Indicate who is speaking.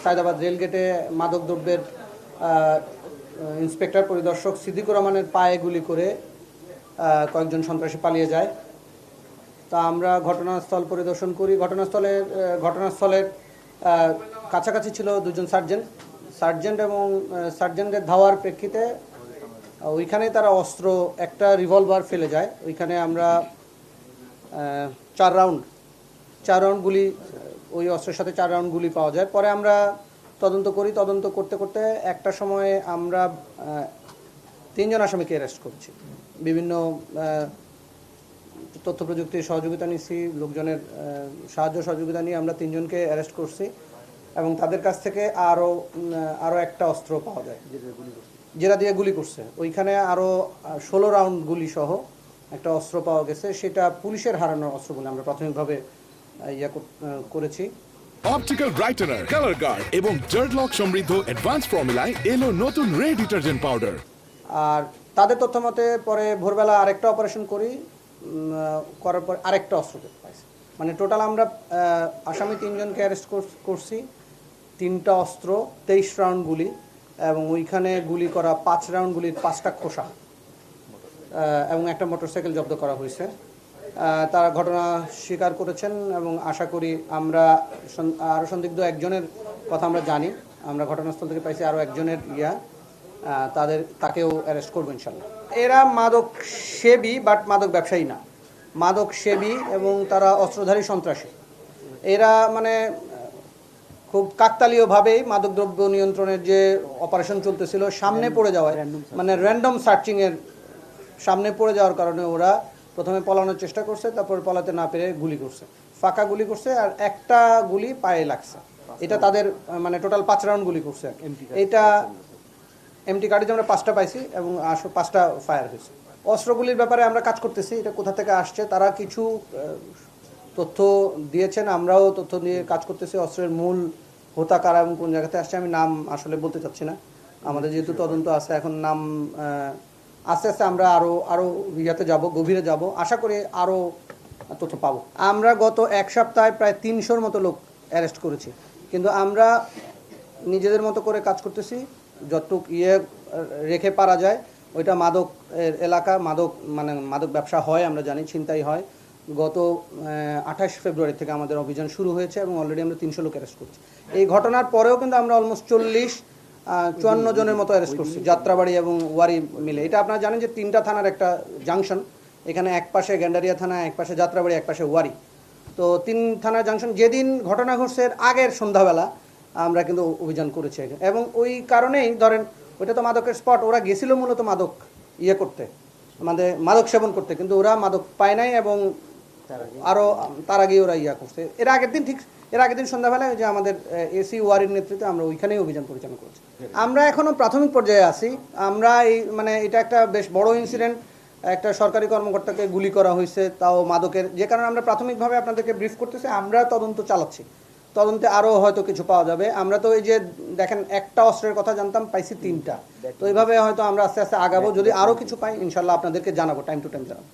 Speaker 1: Sayedabad রেলগেটে মাদকদ্রব্যের inspector পরিদর্শক সিদ্দিকুর রহমানের পায়ে গুলি করে কয়েকজন সন্ত্রাসী পালিয়ে যায়। তা আমরা ঘটনাস্থল পরিদর্শন করি। ঘটনাস্থলের কাছাকাছি ছিল দুজন সার্জেন্ট এবং সার্জেন্টের ধাওয়ার প্রেক্ষিতে ওইখানে তারা অস্ত্র একটা রিভলভার ফেলে যায়। ওইখানে আমরা 4 রাউন্ড গুলি, ওই অস্ত্রের সাথে 4 রাউন্ড গুলি পাওয়া যায়। পরে আমরা তদন্ত করতে করতে একটা সময়ে আমরা 3 জন আসামিকে অ্যারেস্ট করছি। বিভিন্ন তথ্য প্রযুক্তির সহযোগিতা নিচ্ছি, লোকজনের সাহায্য সহযোগিতা নিয়ে আমরা 3 জনকে অ্যারেস্ট করছি এবং তাদের কাছ থেকে আরও একটা অস্ত্র পাওয়া যায় যেটা দিয়ে গুলি করছে। ওইখানে আরও 16 রাউন্ড গুলি সহ একটা অস্ত্র পাওয়া গেছে। সেটা পুলিশের হারানোর অস্ত্র বলে আমরা প্রাথমিকভাবে করেছি।
Speaker 2: অপটিক্যাল ব্রাইটেনার, কালার গার্ড এবং জার্ট লক সমৃদ্ধ অ্যাডভান্স ফর্মুলায় এলো নতুন রে ডিটারজেন্ট পাউডার।
Speaker 1: আর তাদের তথ্য মতে পরে ভোরবেলা আরেকটা অপারেশন করার পর আরেকটা অস্ত্র পাইছি। মানে টোটাল আমরা আসামি 3 জনকে অ্যারেস্ট করছি, 3টা অস্ত্র, 23 রাউন্ড গুলি এবং ওইখানে গুলি করা 5 রাউন্ড গুলির 5টা খোসা এবং একটা মোটরসাইকেল জব্দ করা হয়েছে। তারা ঘটনা স্বীকার করেছেন এবং আশা করি আমরা আরও সন্দিগ্ধ একজনের কথা আমরা জানি। আমরা ঘটনাস্থল থেকে পাইছি আরও একজনের তাকেও অ্যারেস্ট করবো ইনশাল্লাহ। এরা মাদক সেবী বাট মাদক ব্যবসায়ী না, মাদক সেবী এবং তারা অস্ত্রধারী সন্ত্রাসী। এরা মানে খুব কাকতালীয়ভাবেই মাদকদ্রব্য নিয়ন্ত্রণের যে অপারেশন চলতেছিল সামনে পড়ে যাওয়ায়, মানে র্যান্ডম সার্চিংয়ের সামনে পড়ে যাওয়ার কারণে ওরা প্রথমে পলানোর চেষ্টা করছে, তারপর পলাতে না পেরে গুলি করছে, ফাঁকা গুলি করছে আর একটা গুলি পায়ে লাগছে। এটা তাদের মানে টোটাল 5 রাউন্ড গুলি করছে। এটা এমটি কার্ডে আমরা 5টা পাইছি এবং 5টা ফায়ার হয়েছে। অস্ত্রগুলির ব্যাপারে আমরা কাজ করতেছি, এটা কোথা থেকে আসছে তারা কিছু তথ্য দিয়েছেন, আমরাও তথ্য নিয়ে কাজ করতেছি। অস্ত্রের মূল হোতা কারা এবং কোন জায়গাতে আসছে আমি নাম আসলে বলতে চাচ্ছি না, আমাদের যেহেতু তদন্ত আছে এখন। নাম আস্তে আস্তে আমরা আরও ইয়াতে যাব, গভীরে যাব, আশা করি আরও তথ্য পাবো। আমরা গত 1 সপ্তাহে প্রায় 300-র মতো লোক অ্যারেস্ট করেছি, কিন্তু আমরা নিজেদের মতো করে কাজ করতেছি। যতটুকু রেখে পারা যায় ওইটা মাদক এলাকা, মাদক ব্যবসা হয় আমরা জানি, ছিনতাই হয়। গত 28 ফেব্রুয়ারি থেকে আমাদের অভিযান শুরু হয়েছে এবং অলরেডি আমরা 300 লোক অ্যারেস্ট করছি। এই ঘটনার পরেও কিন্তু আমরা অলমোস্ট 54 জনের মতো অ্যারেস্ট করছি, যাত্রাবাড়ি এবং ওয়ারি মিলে। এটা আপনারা জানেন যে 3টা থানার একটা জাংশন, এখানে এক পাশে গ্যান্ডারিয়া থানা, এক পাশে যাত্রাবাড়ি, এক পাশে ওয়ারি। তো 3 থানার জাংশন। যেদিন ঘটনা ঘটছে আগের সন্ধ্যাবেলা আমরা কিন্তু অভিযান করেছি এবং ওই কারণেই ধরেন ওইটা তো মাদকের স্পট, ওরা গেছিল মূলত মাদক করতে, আমাদের মাদক সেবন করতে, কিন্তু ওরা মাদক পায় নাই এবং আরও তার আগে ওরা করছে। এর আগের দিন সন্ধ্যাবেলায় যে আমাদের এসি ওয়ারির নেতৃত্বে আমরা ওইখানেই অভিযান পরিচালনা করেছি। আমরা এখনও প্রাথমিক পর্যায়ে আছি। আমরা এটা একটা বেশ বড় ইনসিডেন্ট, একটা সরকারি কর্মকর্তাকে গুলি করা হয়েছে, তাও মাদকের, যে কারণে আমরা প্রাথমিকভাবে আপনাদেরকে ব্রিফ করতেছি। আমরা তদন্ত চালাচ্ছি, তদন্তে আরও হয়তো কিছু পাওয়া যাবে। আমরা তো এই যে দেখেন একটা অস্ত্রের কথা জানতাম, পাইছি 3টা। তো এইভাবে হয়তো আমরা আস্তে আস্তে আগাবো, যদি আরও কিছু পাই ইনশাল্লাহ আপনাদেরকে জানাবো, টাইম টু টাইম জানাবো।